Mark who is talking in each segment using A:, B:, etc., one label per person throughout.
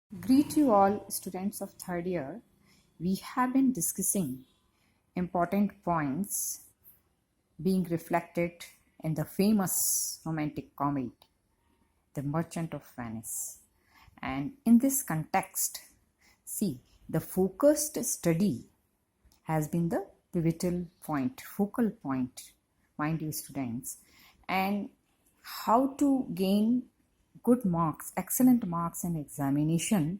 A: Greet you all, students of third year. We have been discussing important points being reflected in the famous romantic comedy, The Merchant of Venice. And in this context, see, the focused study has been the pivotal point, focal point, mind you, students, and how to gain good marks, excellent marks in examination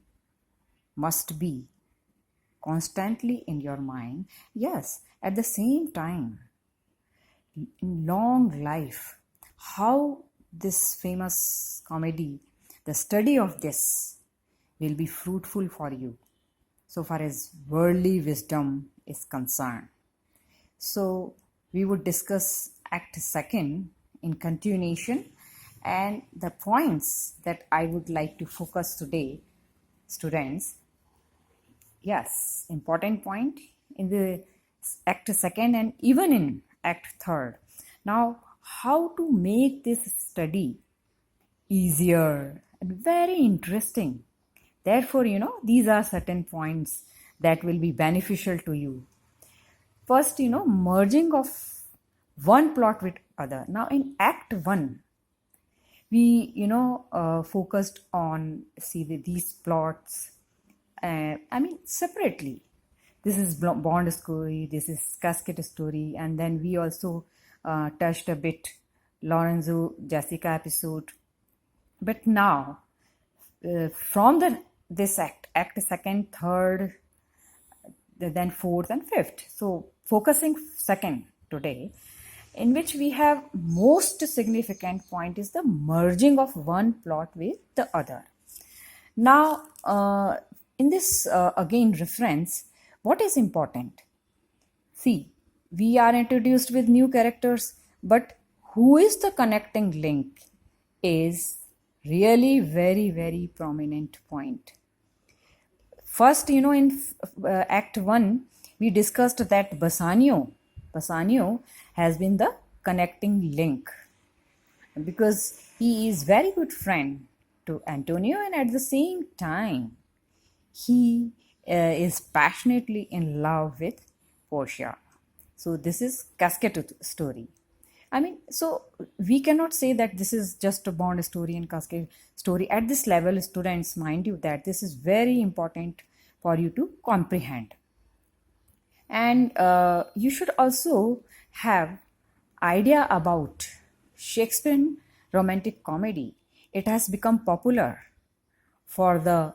A: must be constantly in your mind. Yes, at the same time, in long life, how this famous comedy, the study of this, will be fruitful for you so far as worldly wisdom is concerned. So, we would discuss Act Second in continuation, and the points that I would like to focus today, students. Yes, important point in the Act Second and even in Act Third. Now, how to make this study easier and very interesting. Therefore, these are certain points that will be beneficial to you. First, merging of one plot with other. Now, in Act 1, we, focused on, these plots, separately. This is Bond story, this is Casket story, and then we also touched a bit Lorenzo Jessica episode. But now, from this act second, third, then fourth and fifth. So focusing second today, in which we have most significant point is the merging of one plot with the other. Now, in this again reference, what is important? See, we are introduced with new characters, but who is the connecting link is really very, very prominent point. First, in Act 1, we discussed that Bassanio has been the connecting link because he is very good friend to Antonio, and at the same time, he is passionately in love with Portia. So this is Casket story. So we cannot say that this is just a Bond story and Casket story. At this level, students, mind you that this is very important for you to comprehend. And you should also have idea about Shakespearean romantic comedy. It has become popular for the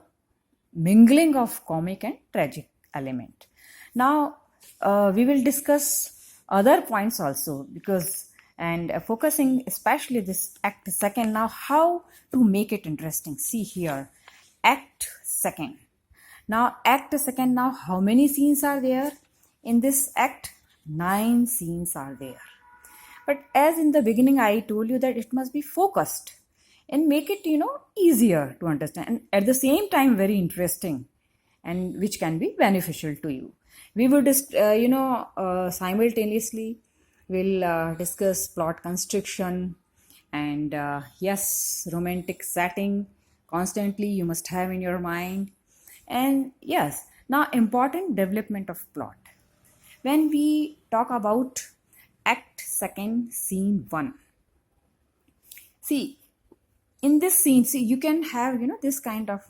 A: mingling of comic and tragic element. Now, we will discuss other points also focusing especially this Act Second. Now, how to make it interesting? See here, Act Second. Now, Act Second, now how many scenes are there? In this act, 9 scenes are there. But as in the beginning, I told you that it must be focused and make it, easier to understand and at the same time very interesting and which can be beneficial to you. We will simultaneously we'll discuss plot construction and yes, romantic setting constantly you must have in your mind. And yes, now important development of plot. When we talk about Act Second, Scene 1, see, in this scene, you can have, this kind of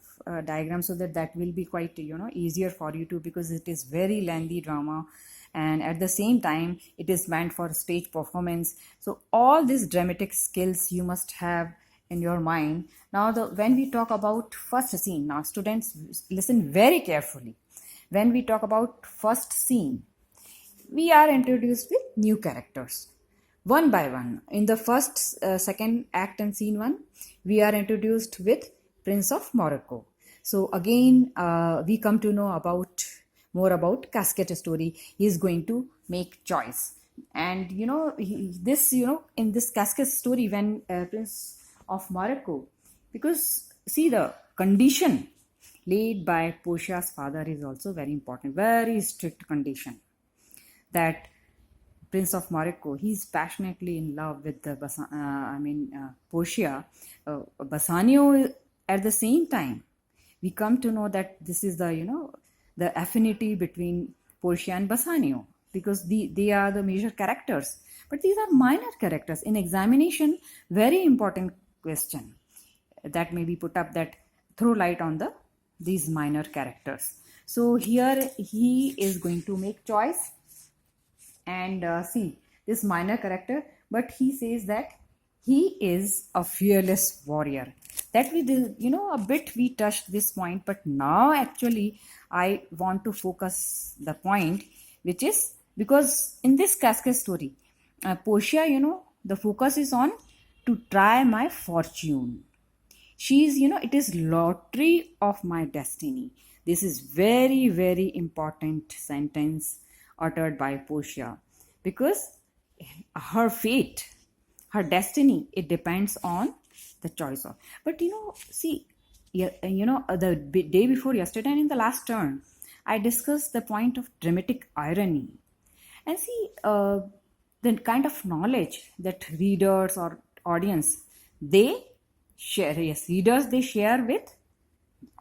A: diagram so that will be quite, easier for you to, because it is very lengthy drama and at the same time, it is meant for stage performance. So all these dramatic skills you must have in your mind. Now, when we talk about first scene, now students listen very carefully. When we talk about first scene, we are introduced with new characters one by one. In the first, second act and scene 1, we are introduced with Prince of Morocco. So again, we come to know more about Casket story. He is going to make choice. And in this Casket story, when Prince of Morocco, because see, the condition laid by Portia's father is also very important, very strict condition, that Prince of Morocco, he's passionately in love with the Portia. Bassanio at the same time we come to know that this is the affinity between Portia and Bassanio, because they are the major characters. But these are minor characters. In examination, very important question that may be put up, that throw light on these minor characters. So here he is going to make choice and see this minor character, but he says that he is a fearless warrior. That we did, a bit we touched this point, but now actually I want to focus the point, which is because in this Cascade story, Portia, the focus is on to try my fortune. She's, it is lottery of my destiny. This is very, very important sentence uttered by Portia, because her fate, her destiny, it depends on the choice of. But see, the day before yesterday and in the last turn, I discussed the point of dramatic irony. And see, the kind of knowledge that readers or audience, they share. Yes, readers, they share with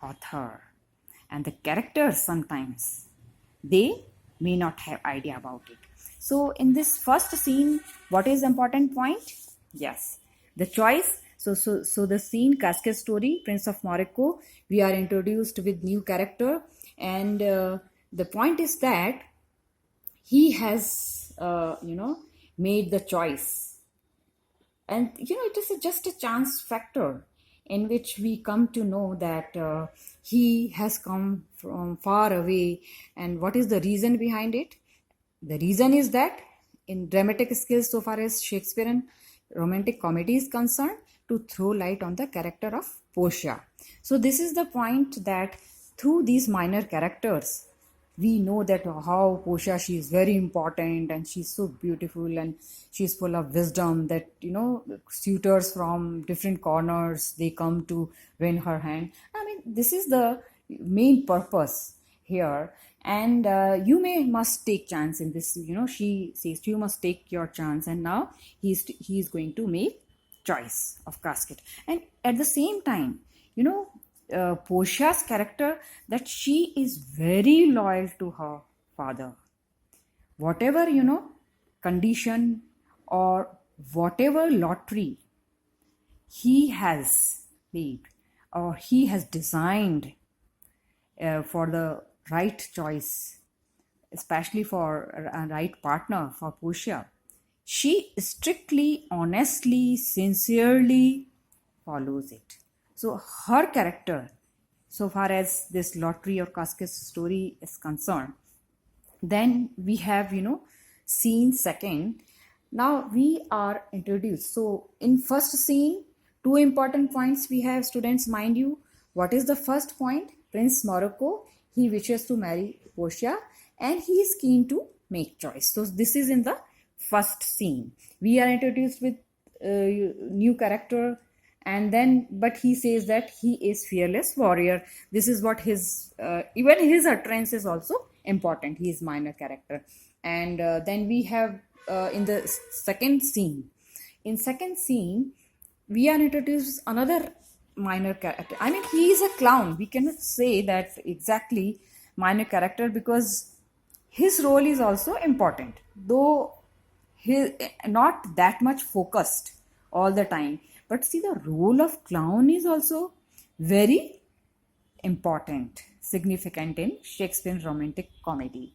A: author. And the characters sometimes, they may not have idea about it. So in this first scene, what is the important point? Yes, the choice. So the scene, Cascade story, Prince of Morocco, we are introduced with new character, and the point is that he has made the choice, and it is just a chance factor in which we come to know that he has come from far away. And what is the reason behind it? The reason is that in dramatic skills, so far as Shakespearean romantic comedy is concerned, to throw light on the character of Portia. So this is the point, that through these minor characters, we know that how Portia, she is very important and she's so beautiful and she's full of wisdom, that suitors from different corners, they come to win her hand. I mean, this is the main purpose here. And you must take chance in this. She says you must take your chance, and now he is going to make choice of casket. And at the same time, Portia's character, that she is very loyal to her father. Whatever, condition or whatever lottery he has made or he has designed for the right choice, especially for a right partner for Portia, she strictly, honestly, sincerely follows it. So her character, so far as this lottery or casket story is concerned, then we have, scene second. Now we are introduced. So in first scene, two important points we have, students, mind you. What is the first point? Prince Morocco, he wishes to marry Portia and he is keen to make choice. So this is in the first scene. We are introduced with new character, and then but he says that he is fearless warrior. This is what his even his utterance is also important. He is minor character. And then we have in the second scene. In second scene, we are introduced another minor character. I mean, he is a clown. We cannot say that exactly minor character, because his role is also important, though he not that much focused all the time. But see, the role of clown is also very important, significant in Shakespearean romantic comedy.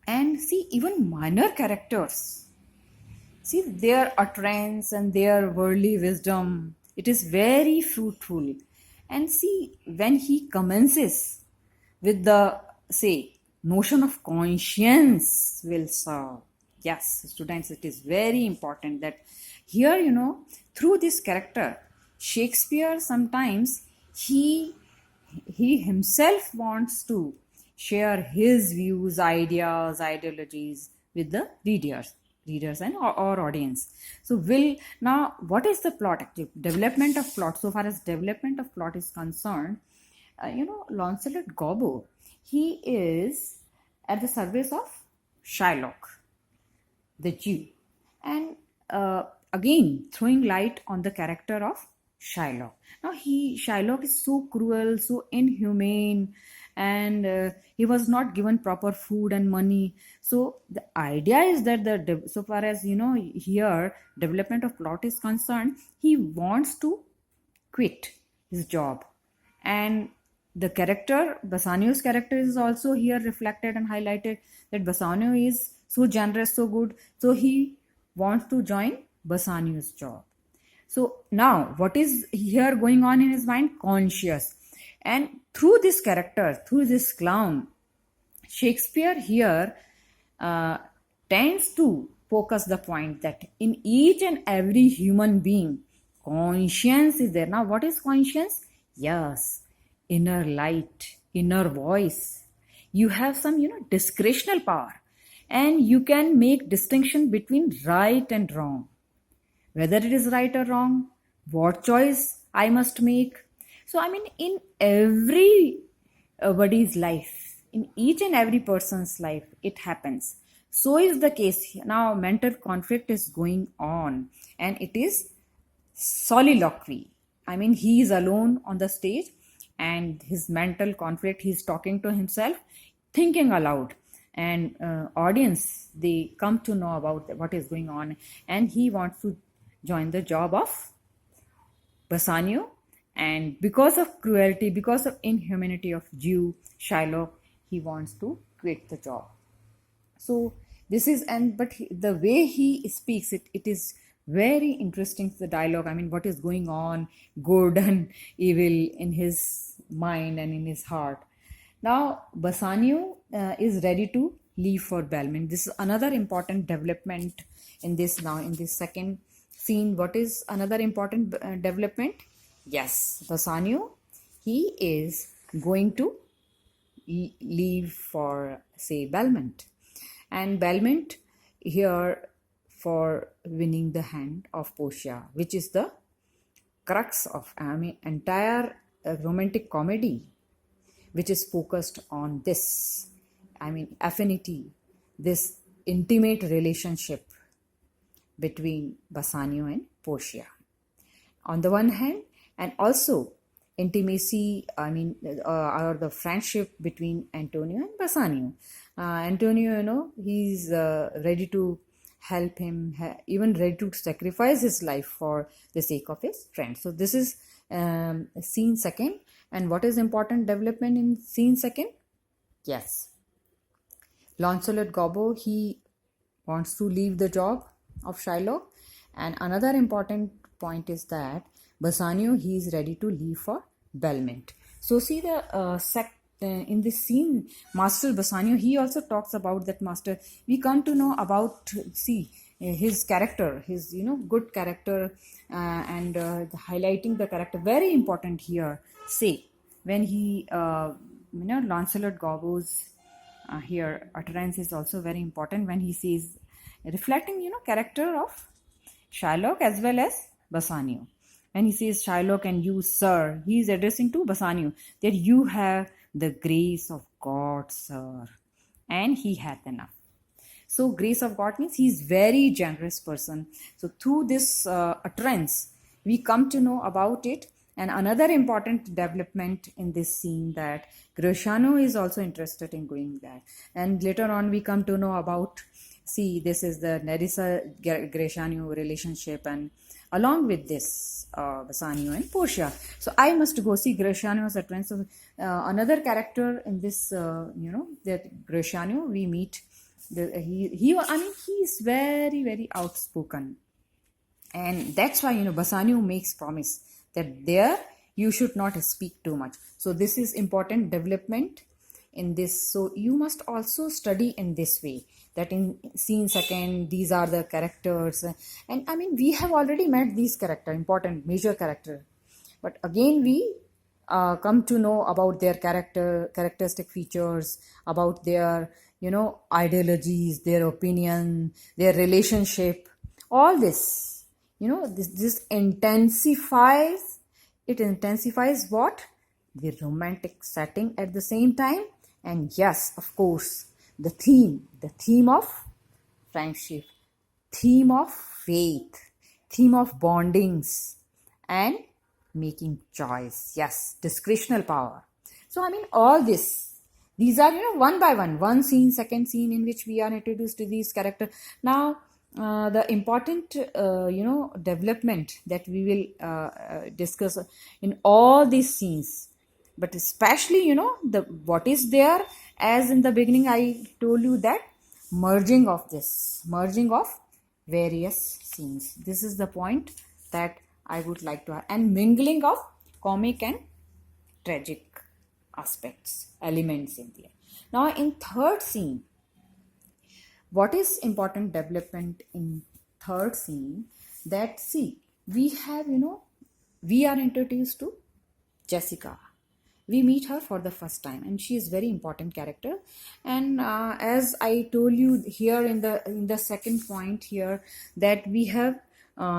A: And see, even minor characters, see their utterance and their worldly wisdom, it is very fruitful. And see, when he commences with the, say, notion of conscience will serve. Yes, students, it is very important that here, through this character, Shakespeare sometimes he himself wants to share his views, ideas, ideologies with the readers and or audience. So now what is the plot? Actually, development of plot. So far as development of plot is concerned, Lancelot Gobbo, he is at the service of Shylock, the Jew, and again throwing light on the character of Shylock. Now Shylock is so cruel, so inhumane, and he was not given proper food and money. So the idea is that so far as here development of plot is concerned, he wants to quit his job, and the character Bassanio's character is also here reflected and highlighted, that Bassanio is so generous, so good, so he wants to join Bassanio's job. So now, what is here going on in his mind? Conscious. And through this character, through this clown, Shakespeare here uh, tends to focus the point that in each and every human being, conscience is there. Now, what is conscience? Yes, inner light, inner voice. You have some, discretional power, and you can make distinction between right and wrong, whether it is right or wrong, what choice I must make. So, I mean, in everybody's life, in each and every person's life, it happens. So is the case here. Now, mental conflict is going on, and it is soliloquy. I mean, he is alone on the stage, and his mental conflict, he's talking to himself, thinking aloud, and audience, they come to know about what is going on, and he wants to join the job of Bassanio, and because of cruelty, because of inhumanity of Jew Shylock, he wants to quit the job. So this is, and but the way he speaks, it is very interesting, the dialogue. I mean, what is going on, good and evil in his mind and in his heart. Now Bassanio is ready to leave for Belmont. This is another important development in this. Now in this second scene, what is another important development? Yes, Bassanio, he is going to leave for, say, Belmont, and Belmont here for winning the hand of Portia, which is the crux of, I mean, entire romantic comedy, which is focused on this, I mean, affinity, this intimate relationship between Bassanio and Portia on the one hand, and also intimacy, I mean, or the friendship between Antonio and Bassanio. Antonio, he's ready to help him, even ready to sacrifice his life for the sake of his friend. So this is scene second. And what is important development in scene second? Yes, Lancelot Gobbo, he wants to leave the job of Shylock, and another important point is that Bassanio, he is ready to leave for Belmont. So see the in this scene, Master Bassanio, he also talks about that master. We come to know about, see, his character, his good character, and highlighting the character, very important here. Say when he Lancelot Gobbo's here utterance is also very important when he says, reflecting character of Shylock as well as Bassanio. When he says Shylock and you, sir, he is addressing to Bassanio, that you have the grace of God, sir, and he hath enough. So grace of God means he is very generous person. So through this utterance, we come to know about it. And another important development in this scene, that Greciano is also interested in going there. And later on, we come to know about, see, this is the Nerissa-Greciano relationship, and along with this, Bassanio and Portia. So I must go see Greciano's utterance. So another character in this, that Greciano, we meet. He is very, very outspoken. And that's why, Bassanio makes promise that there you should not speak too much. So this is important development in this. So you must also study in this way, that in scene second, these are the characters. And I mean, we have already met these characters, important major character. But again, we come to know about their characteristic features, about their, ideologies, their opinion, their relationship, all this. This intensifies what? The romantic setting at the same time. And yes, of course, the theme of friendship, theme of faith, theme of bondings, and making choice. Yes, discretional power. So, I mean, all this, these are, one by one scene, second scene in which we are introduced to these characters. Now, the important, development that we will discuss in all these scenes, but especially, the what is there, as in the beginning I told you, that merging of various scenes. This is the point that I would like to have, and mingling of comic and tragic aspects, elements in there. Now, in third scene, what is important development in third scene? That, see, we have, we are introduced to Jessica. We meet her for the first time, and she is very important character. And as I told you here in the second point here, that we have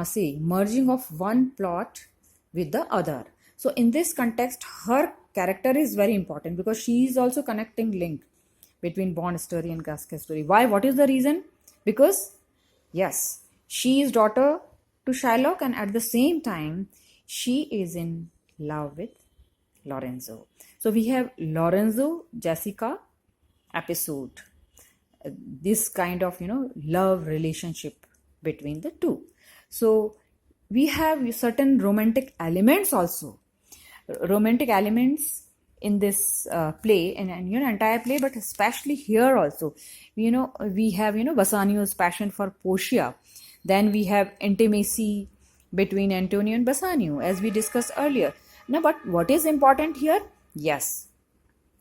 A: say merging of one plot with the other. So in this context, her character is very important because she is also connecting link between Bond story and Gasquet story. Why? What is the reason? Because yes, she is daughter to Shylock, and at the same time, she is in love with Lorenzo. So we have Lorenzo Jessica episode. This kind of love relationship between the two. So we have certain romantic elements also. Romantic elements in this play and entire play, but especially here also. We have Bassanio's passion for Portia. Then we have intimacy between Antonio and Bassanio, as we discussed earlier. Now, but what is important here? Yes.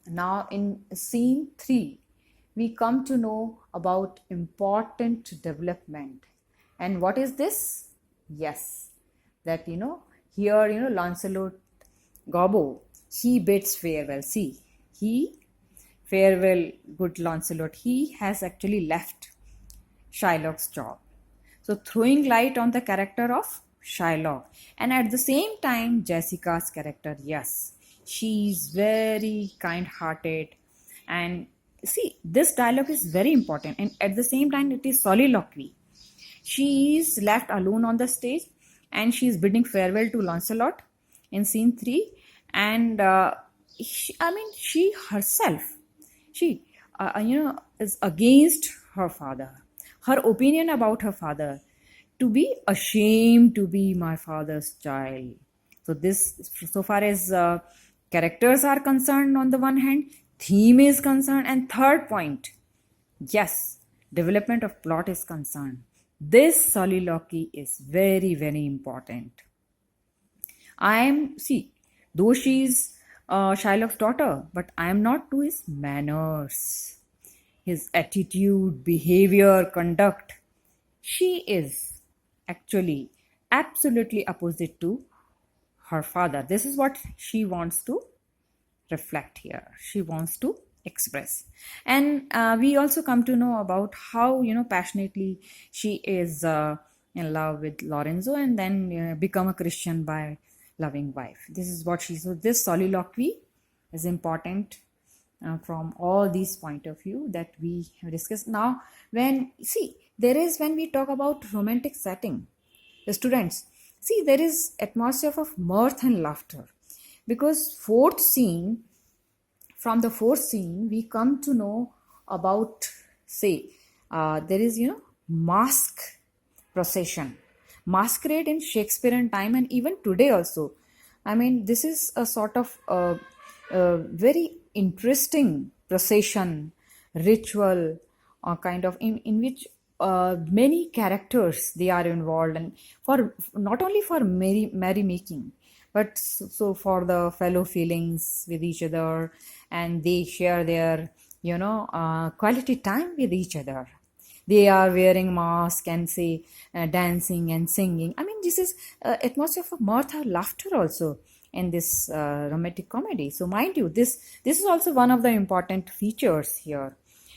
A: Now, in scene 3, we come to know about important development. And what is this? Yes. That, here, Lancelot Gobbo, he bids farewell. See, farewell, good Lancelot. He has actually left Shylock's job. So, throwing light on the character of Shylock, and at the same time Jessica's character, yes, she is very kind-hearted, and see, this dialogue is very important, and at the same time it is soliloquy. She is left alone on the stage, and she is bidding farewell to Lancelot in scene 3, and she herself, she is against her father, her opinion about her father, to be ashamed to be my father's child. So this, so far as characters are concerned, on the one hand, theme is concerned, and third point, yes, development of plot is concerned. This soliloquy is very, very important. Though she is Shylock's daughter, but I am not to his manners, his attitude, behavior, conduct. She is actually absolutely opposite to her father. This is what she wants to reflect here. She wants to express. And we also come to know about how, passionately she is in love with Lorenzo, and then become a Christian by loving wife. This is what so this soliloquy is important from all these point of view that we have discussed. Now, when we talk about romantic setting, the students, there is atmosphere of mirth and laughter, because from the fourth scene, we come to know about, there is, procession, masquerade in Shakespearean time, and even today also. I mean, this is a sort of very interesting procession, ritual, kind of in which many characters they are involved, and for not only for merrymaking, but so for the fellow feelings with each other, and they share their quality time with each other. They are wearing masks and dancing and singing. I mean, this is atmosphere of mirth and laughter also in this romantic comedy. So mind you, this is also one of the important features here.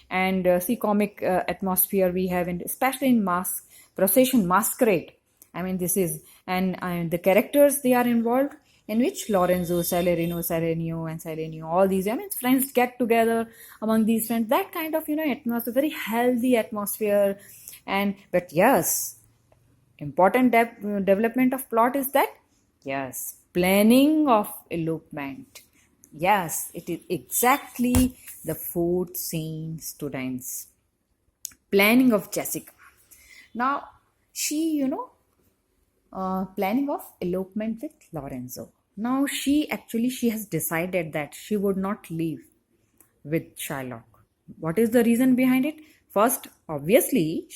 A: And comic atmosphere we have, especially in procession, masquerade. I mean, this is, and the characters they are involved, in which Lorenzo, Serenio, and Selenio, all these, friends get together among these friends. That kind of, atmosphere, very healthy atmosphere. But yes, important development of plot is that, yes, planning of elopement. Yes, it is exactly the fourth scene, students. Planning of Jessica. Now, planning of elopement with Lorenzo. Now, she has decided that she would not leave with Shylock. What is the reason behind it? First, obviously,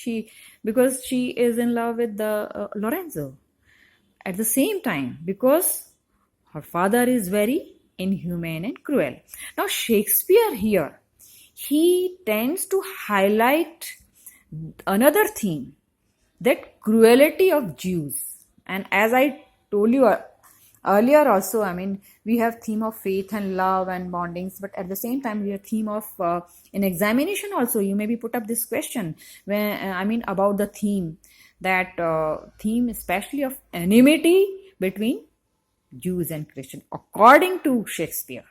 A: because she is in love with the Lorenzo. At the same time, because her father is very inhumane and cruel. Now, Shakespeare here, he tends to highlight another theme, that cruelty of Jews. And as I told you earlier also, I mean, we have theme of faith and love and bondings, but at the same time we have theme of in examination also you maybe put up this question when about the theme, that theme especially of enmity between Jews and Christians according to Shakespeare.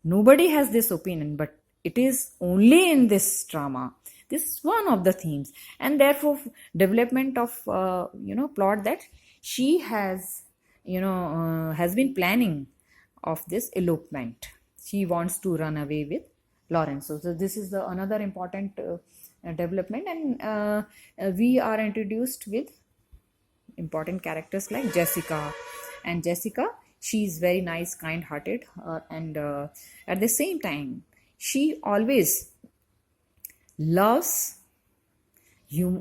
A: Nobody has this opinion, but it is only in this drama. This is one of the themes, and therefore development of plot that she has has been planning of this elopement. She wants to run away with Lorenzo. So this is the another important development, and we are introduced with important characters like Jessica. And Jessica, she is very nice, kind hearted, and at the same time she always loves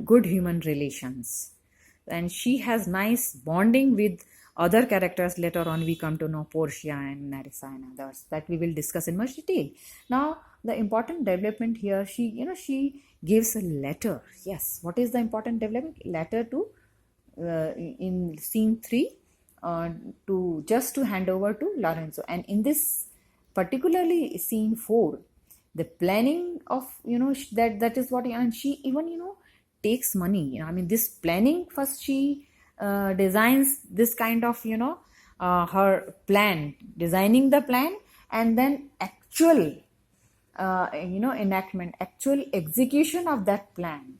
A: good human relations, and she has nice bonding with other characters. Later on we come to know Portia and Nerissa and others that we will discuss in much detail. Now the important development here, she gives a letter. Yes, what is the important development? Letter to in scene 3 to hand over to Lorenzo. And in this particularly scene 4, the planning of that is what, and she even takes money. I mean, this planning, first she designs this kind of her plan, designing the plan, and then actual enactment, actual execution of that plan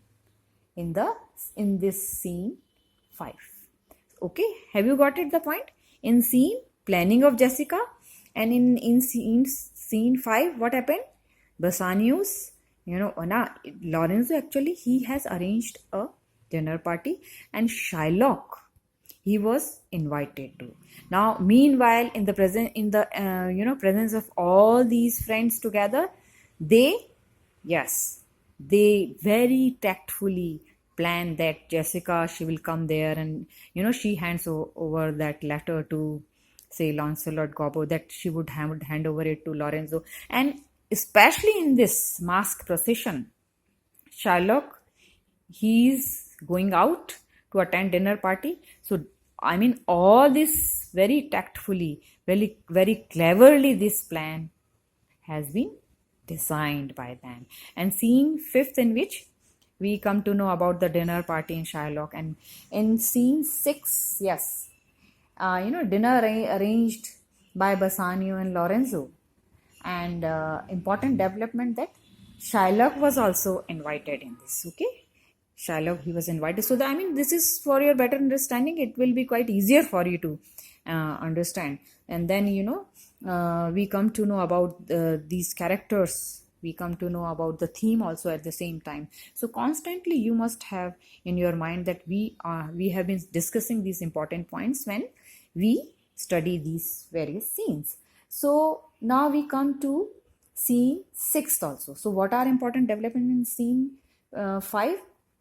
A: in this scene 5. Okay, have you got it, the point? In scene planning of Jessica, and in scene 5, what happened? Bassanio's, Lorenzo actually, he has arranged a dinner party, and Shylock, he was invited to. Now, meanwhile, in the presence of all these friends together, they very tactfully plan that Jessica, she will come there, and she hands over that letter to, say, Lancelot Gobbo, that she would hand over it to Lorenzo. And especially in this mask procession, Shylock, he's going out to attend dinner party. So I mean, all this very tactfully, very, very cleverly, this plan has been designed by them. And scene 5th, in which we come to know about the dinner party in Shylock. And in scene 6, yes, dinner arranged by Bassanio and Lorenzo. And important development that Shylock was also invited in this. Okay, Shylock, he was invited. So this is for your better understanding. It will be quite easier for you to understand. And then we come to know about these characters. We come to know about the theme also at the same time. So constantly you must have in your mind that we have been discussing these important points when we study these various scenes. So now we come to scene 6 also. So what are important development in scene 5?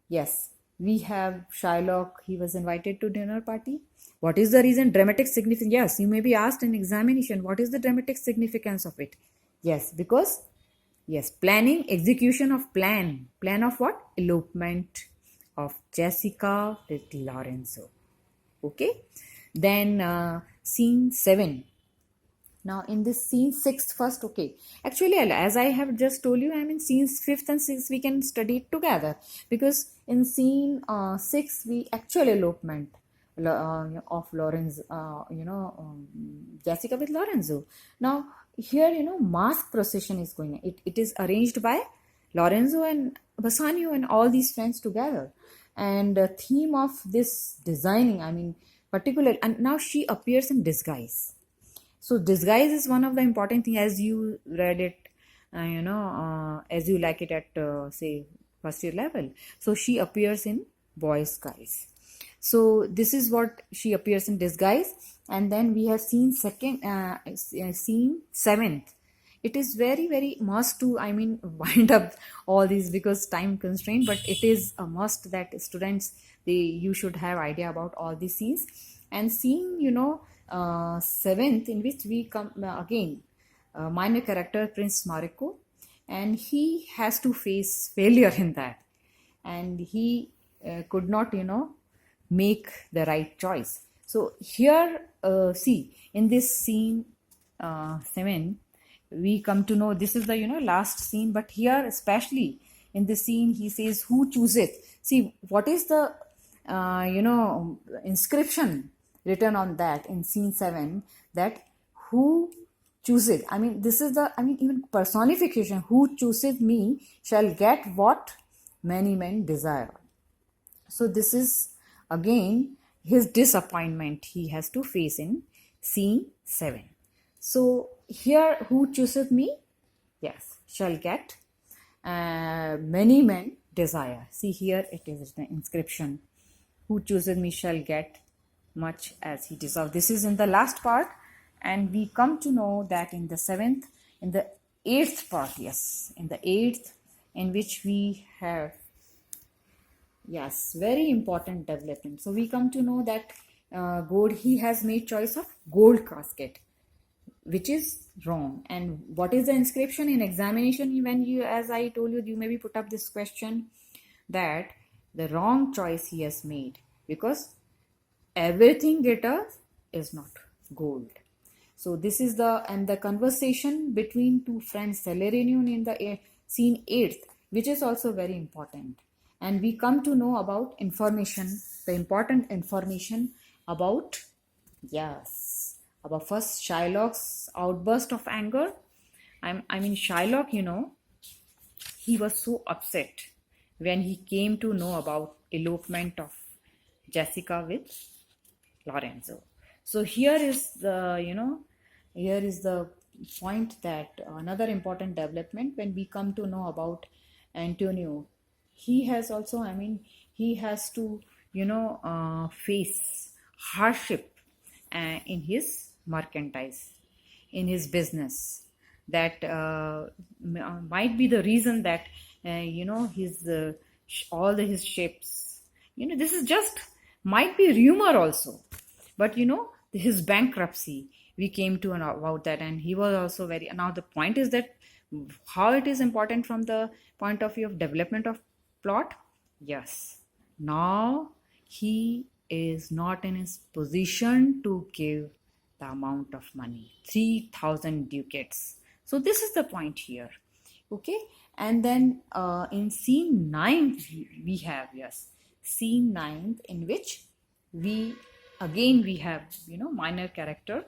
A: Yes, we have Shylock, he was invited to dinner party. What is the reason? Dramatic significance. Yes, you may be asked in examination, what is the dramatic significance of it? Yes, because planning, execution of plan of what? Elopement of Jessica with Lorenzo. Okay, then scene 7. Now in this scene 6 first, okay, actually as I have just told you, scenes 5th and 6th we can study it together, because in scene 6 we actual elopement of Lorenzo, Jessica with Lorenzo. Now here mask procession is going on. It is arranged by Lorenzo and Bassanio and all these friends together, and the theme of this designing, particular, and now she appears in disguise. So disguise is one of the important thing, as you read it, as you like it at say first year level. So she appears in boy's guise. So this is what she appears in disguise. And then we have seen scene seventh. It is very very must to, I mean, wind up all these because time constraint, but it is a must that students, you should have idea about all these scenes. And scene, seventh, in which we come again, minor character Prince Mariko, and he has to face failure in that, and he could not make the right choice. So here, see, in this scene 7, we come to know this is the last scene, but here especially in this scene he says, who chooseth. See, what is the inscription written on that in scene 7, that who chooseth, I mean, this is the, I mean, even personification, who chooseth me shall get what many men desire. So this is again his disappointment he has to face in scene 7. So here, who chooseth me, yes, shall get many men desire. See, here it is the inscription, who chooseth me shall get much as he deserves. This is in the last part, and we come to know that in the 7th, in the 8th part, yes, in the 8th, in which we have, yes, very important development. So we come to know that gold, he has made choice of gold casket, which is wrong. And what is the inscription in examination? When you, as I told you, you maybe put up this question, that the wrong choice he has made, because everything glitters is not gold. So this is the conversation between two friends, Celerinian, in the scene 8th, which is also very important. And we come to know about information, the important information about, yes, about first Shylock's outburst of anger. I mean, Shylock, he was so upset when he came to know about elopement of Jessica with Lorenzo. So here is the, here is the point, that another important development when we come to know about Antonio, he has also, I mean, he has to, face hardship in his mercantise, in his business, that might be the reason that his his ships, this is just might be rumor also, but his bankruptcy, we came to know about that, and he was also very, now the point is that how it is important from the point of view of development of plot. Yes, now he is not in his position to give the amount of money, 3,000 ducats. So this is the point here. Okay, and then in scene 9 we have, yes, scene 9, in which we have minor character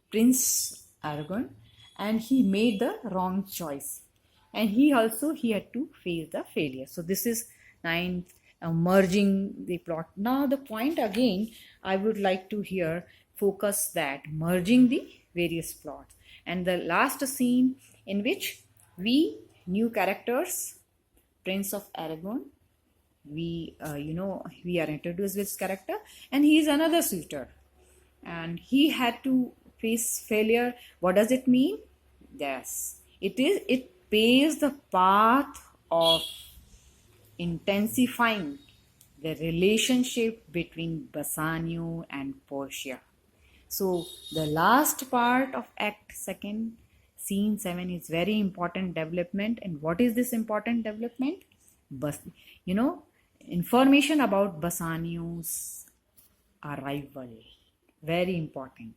A: Prince Aragon, and he made the wrong choice, and he had to face the failure. So this is 9th, merging the plot. Now the point again, I would like to here focus that merging the various plots, and the last scene in which we new characters, Prince of Aragon, we we are introduced with this character, and he is another suitor, and he had to face failure. What does it mean? Yes, it paves the path of intensifying the relationship between Bassanio and Portia. So the last part of Act 2, Scene 7 is very important development. And what is this important development? Information about Bassanio's arrival. Very important.